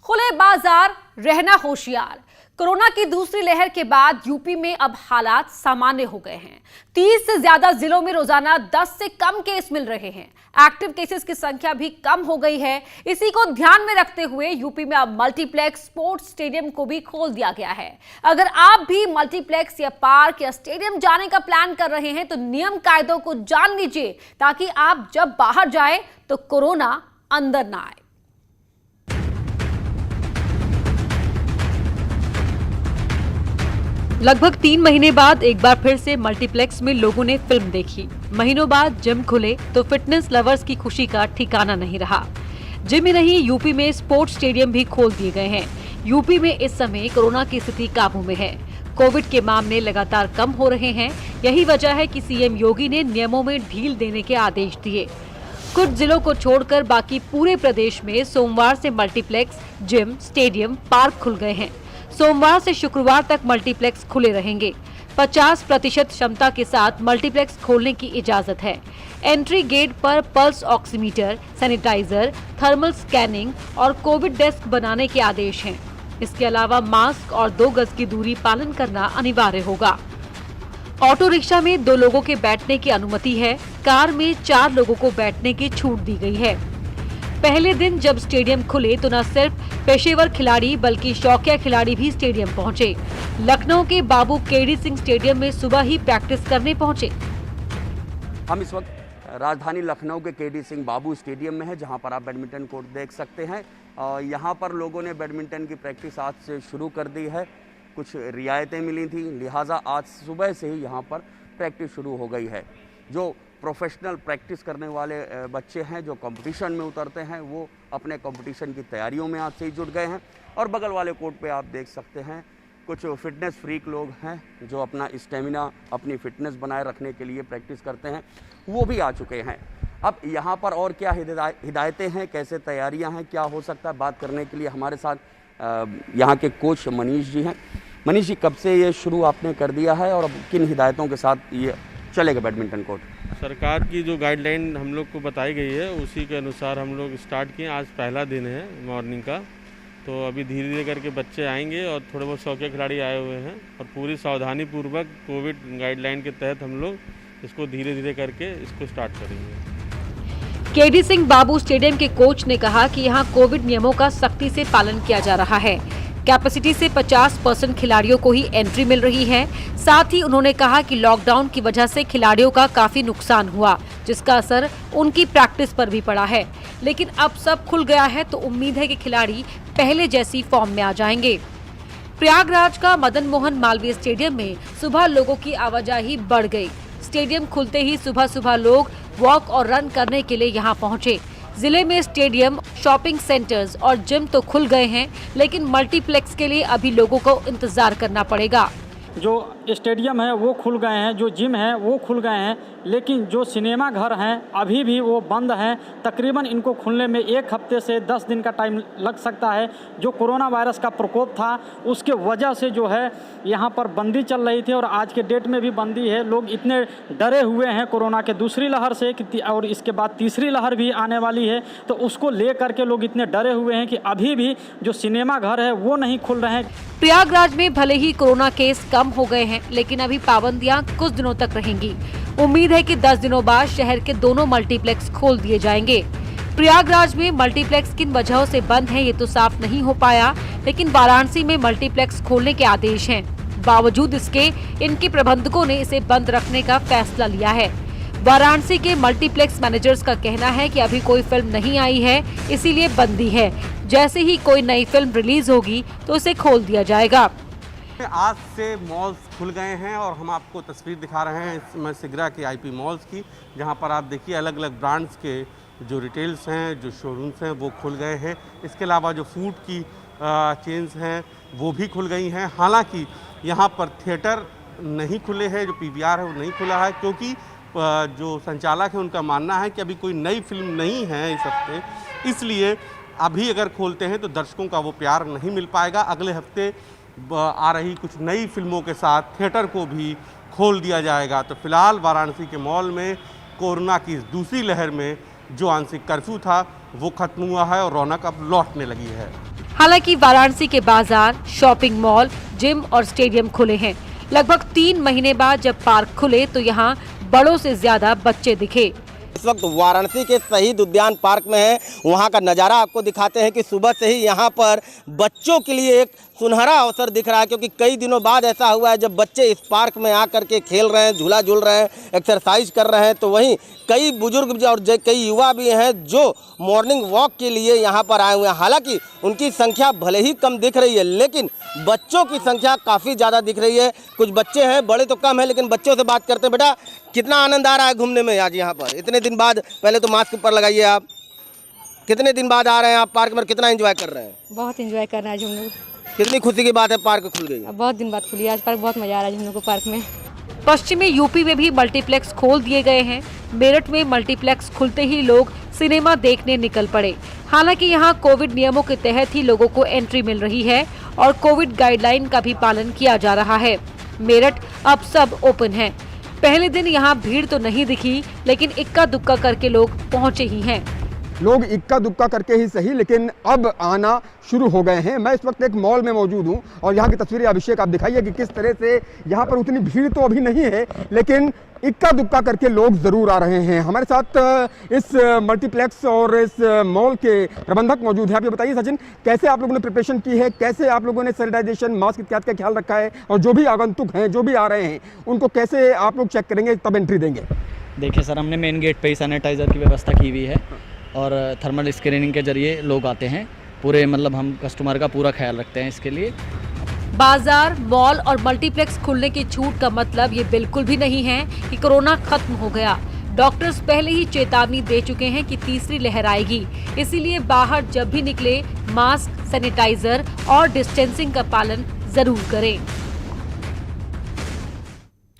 खुले बाजार, रहना होशियार। कोरोना की दूसरी लहर के बाद यूपी में अब हालात सामान्य हो गए हैं। 30 से ज्यादा जिलों में रोजाना 10 से कम केस मिल रहे हैं। एक्टिव केसेस की संख्या भी कम हो गई है। इसी को ध्यान में रखते हुए यूपी में अब मल्टीप्लेक्स, स्पोर्ट्स स्टेडियम को भी खोल दिया गया है। अगर आप भी मल्टीप्लेक्स या पार्क या स्टेडियम जाने का प्लान कर रहे हैं तो नियम कायदों को जान लीजिए, ताकि आप जब बाहर जाए तो कोरोना अंदर ना आए। लगभग 3 महीने बाद एक बार फिर से मल्टीप्लेक्स में लोगों ने फिल्म देखी। महीनों बाद जिम खुले तो फिटनेस लवर्स की खुशी का ठिकाना नहीं रहा। जिम ही नहीं, यूपी में स्पोर्ट्स स्टेडियम भी खोल दिए गए हैं। यूपी में इस समय कोरोना की स्थिति काबू में है। कोविड के मामले लगातार कम हो रहे हैं। यही वजह है कि सीएम योगी ने नियमों में ढील देने के आदेश दिए। कुछ जिलों को छोड़कर बाकी पूरे प्रदेश में सोमवार से मल्टीप्लेक्स, जिम, स्टेडियम, पार्क खुल गए हैं। सोमवार से शुक्रवार तक मल्टीप्लेक्स खुले रहेंगे। 50% क्षमता के साथ मल्टीप्लेक्स खोलने की इजाजत है। एंट्री गेट पर pulse oximeter, sanitiser, thermal scanning और कोविड डेस्क बनाने के आदेश हैं। इसके अलावा मास्क और 2 गज की दूरी पालन करना अनिवार्य होगा। ऑटो रिक्शा में 2 लोगों के बैठने की अनुमति है। कार में 4 लोगों को बैठने की छूट दी गई है। पहले दिन जब स्टेडियम खुले तो न सिर्फ पेशेवर खिलाड़ी बल्कि शौकिया खिलाड़ी भी स्टेडियम पहुंचे। लखनऊ के बाबू केडी सिंह स्टेडियम में सुबह ही प्रैक्टिस करने पहुंचे। हम इस वक्त राजधानी लखनऊ के केडी सिंह बाबू स्टेडियम में है, जहां पर आप बैडमिंटन कोर्ट देख सकते हैं। यहां पर लोगों ने बैडमिंटन की प्रैक्टिस आज से शुरू कर दी है। कुछ रियायतें मिली थी, लिहाजा आज सुबह से ही यहाँ पर प्रैक्टिस शुरू हो गई है। जो प्रोफेशनल प्रैक्टिस करने वाले बच्चे हैं, जो कंपटीशन में उतरते हैं, वो अपने कंपटीशन की तैयारियों में आज से ही जुट गए हैं। और बगल वाले कोर्ट पे आप देख सकते हैं कुछ फिटनेस फ्रीक लोग हैं जो अपना स्टेमिना, अपनी फिटनेस बनाए रखने के लिए प्रैक्टिस करते हैं, वो भी आ चुके हैं। अब यहाँ पर और क्या हिदायतें हैं, कैसे तैयारियाँ हैं, क्या हो सकता है, बात करने के लिए हमारे साथ यहाँ के कोच मनीष जी हैं। मनीष जी, कब से ये शुरू आपने कर दिया है और अब किन हिदायतों के साथ ये चलेगा बैडमिंटन कोर्ट? सरकार की जो गाइडलाइन हम लोग को बताई गई है उसी के अनुसार हम लोग स्टार्ट किए। आज पहला दिन है मॉर्निंग का, तो अभी धीरे धीरे करके बच्चे आएंगे और थोड़े बहुत शौकिया खिलाड़ी आए हुए हैं और पूरी सावधानी पूर्वक कोविड गाइडलाइन के तहत हम लोग इसको धीरे धीरे करके इसको स्टार्ट करेंगे। केडी सिंह बाबू स्टेडियम के कोच ने कहा कि यहाँ कोविड नियमों का सख्ती से पालन किया जा रहा है। कैपेसिटी से 50% खिलाड़ियों को ही एंट्री मिल रही है। साथ ही उन्होंने कहा कि लॉकडाउन की वजह से खिलाड़ियों का काफी नुकसान हुआ, जिसका असर उनकी प्रैक्टिस पर भी पड़ा है। लेकिन अब सब खुल गया है तो उम्मीद है कि खिलाड़ी पहले जैसी फॉर्म में आ जाएंगे। प्रयागराज का मदन मोहन मालवीय स्टेडियम में सुबह लोगों की आवाजाही बढ़ गई। स्टेडियम खुलते ही सुबह सुबह लोग वॉक और रन करने के लिए यहाँ पहुँचे। जिले में स्टेडियम, शॉपिंग सेंटर्स और जिम तो खुल गए हैं, लेकिन मल्टीप्लेक्स के लिए अभी लोगों को इंतजार करना पड़ेगा। जो स्टेडियम है वो खुल गए हैं, जो जिम है वो खुल गए हैं, लेकिन जो सिनेमा घर हैं अभी भी वो बंद हैं। तकरीबन इनको खुलने में 1 हफ्ते से 10 दिन का टाइम लग सकता है। जो कोरोना वायरस का प्रकोप था उसके वजह से जो है यहाँ पर बंदी चल रही थी और आज के डेट में भी बंदी है। लोग इतने डरे हुए हैं कोरोना के दूसरी लहर से और इसके बाद तीसरी लहर भी आने वाली है, तो उसको ले करके लोग इतने डरे हुए हैं कि अभी भी जो सिनेमा घर है वो नहीं खुल रहे हैं। प्रयागराज में भले ही कोरोना केस कम हो गए हैं, लेकिन अभी पाबंदियां कुछ दिनों तक रहेंगी। उम्मीद है कि 10 दिनों बाद शहर के दोनों मल्टीप्लेक्स खोल दिए जाएंगे। प्रयागराज में मल्टीप्लेक्स किन वजहों से बंद है ये तो साफ नहीं हो पाया, लेकिन वाराणसी में मल्टीप्लेक्स खोलने के आदेश हैं। बावजूद इसके इनके प्रबंधकों ने इसे बंद रखने का फैसला लिया है। वाराणसी के मल्टीप्लेक्स मैनेजर्स का कहना है कि अभी कोई फिल्म नहीं आई है, इसीलिए बंदी है। जैसे ही कोई नई फिल्म रिलीज होगी तो इसे खोल दिया जाएगा। आज से मॉल्स खुल गए हैं और हम आपको तस्वीर दिखा रहे हैं इसमें सिगरा के आईपी मॉल्स की, जहां पर आप देखिए अलग अलग ब्रांड्स के जो रिटेल्स हैं, जो शोरूम्स हैं वो खुल गए हैं। इसके अलावा जो फूड की चेन्स हैं वो भी खुल गई हैं। हालांकि यहां पर थिएटर नहीं खुले हैं, जो पीवीआर है वो नहीं खुला है, क्योंकि जो संचालक है उनका मानना है कि अभी कोई नई फिल्म नहीं है इस हफ्ते, इसलिए अभी अगर खोलते हैं तो दर्शकों का वो प्यार नहीं मिल पाएगा। अगले हफ्ते आ रही कुछ नई फिल्मों के साथ थिएटर को भी खोल दिया जाएगा। तो फिलहाल वाराणसी के मॉल में कोरोना की इस दूसरी लहर में जो आंशिक कर्फ्यू था वो खत्म हुआ है और रौनक अब लौटने लगी है। हालांकि वाराणसी के बाजार, शॉपिंग मॉल, जिम और स्टेडियम खुले हैं। लगभग 3 महीने बाद जब पार्क खुले तो यहाँ बड़ों से ज्यादा बच्चे दिखे। इस वक्त वाराणसी के शहीद उद्यान पार्क में है। वहाँ का नज़ारा आपको दिखाते हैं कि सुबह से ही यहाँ पर बच्चों के लिए एक सुनहरा अवसर दिख रहा है, क्योंकि कई दिनों बाद ऐसा हुआ है जब बच्चे इस पार्क में आकर के खेल रहे हैं, झूला झूल रहे हैं, एक्सरसाइज कर रहे हैं। तो वहीं कई बुजुर्ग और कई युवा भी हैं जो मॉर्निंग वॉक के लिए यहाँ पर आए हुए हैं। हालांकि उनकी संख्या भले ही कम दिख रही है, लेकिन बच्चों की संख्या काफ़ी ज़्यादा दिख रही है। कुछ बच्चे हैं, बड़े तो कम हैं, लेकिन बच्चों से बात करते हैं। बेटा, कितना आनंद आ रहा है घूमने में आज यहाँ पर? इतने दिन बाद, पहले तो मास्क पर लगाइए आप, कितने दिन बाद आ रहे हैं आप पार्क में, कितना एंजॉय कर रहे हैं? बहुत एंजॉय कर रहे हैं आज हम लोग। कितनी खुशी की बात है, पार्क खुल गई है। बहुत दिन बाद खुली आज पार्क, बहुत मजा आ रहा है हम लोग को पार्क में। पश्चिमी यूपी में भी मल्टीप्लेक्स खोल दिए गए हैं। मेरठ में मल्टीप्लेक्स खुलते ही लोग सिनेमा देखने निकल पड़े। हालांकि यहां कोविड नियमों के तहत ही लोगों को एंट्री मिल रही है और कोविड गाइडलाइन का भी पालन किया जा रहा है। मेरठ अब सब ओपन है। पहले दिन यहां भीड़ तो नहीं दिखी, लेकिन इक्का दुक्का करके लोग पहुंचे ही हैं। लोग इक्का दुक्का करके ही सही, लेकिन अब आना शुरू हो गए हैं। मैं इस वक्त एक मॉल में मौजूद हूं और यहाँ की तस्वीरें अभिषेक आप दिखाइए कि किस तरह से यहाँ पर उतनी भीड़ तो अभी नहीं है, लेकिन इक्का दुक्का करके लोग ज़रूर आ रहे हैं। हमारे साथ इस मल्टीप्लेक्स और इस मॉल के प्रबंधक मौजूद हैं। आप ये बताइए सचिन, कैसे आप लोगों ने प्रिपरेशन की है, कैसे आप लोगों ने सैनिटाइजेशन, मास्क इत्यादि का ख्याल रखा है, और जो भी आगंतुक हैं, जो भी आ रहे हैं, उनको कैसे आप लोग चेक करेंगे तब एंट्री देंगे? देखिए सर, हमने मेन गेट पे ही सैनिटाइज़र की व्यवस्था की हुई है और थर्मल स्क्रीनिंग के जरिए लोग आते हैं। पूरे मतलब हम कस्टमर का पूरा ख्याल रखते हैं इसके लिए। बाजार, मॉल और मल्टीप्लेक्स खुलने की छूट का मतलब ये बिल्कुल भी नहीं है कि कोरोना खत्म हो गया। डॉक्टर्स पहले ही चेतावनी दे चुके हैं कि तीसरी लहर आएगी, इसीलिए बाहर जब भी निकले मास्क, सैनिटाइजर और डिस्टेंसिंग का पालन जरूर करें।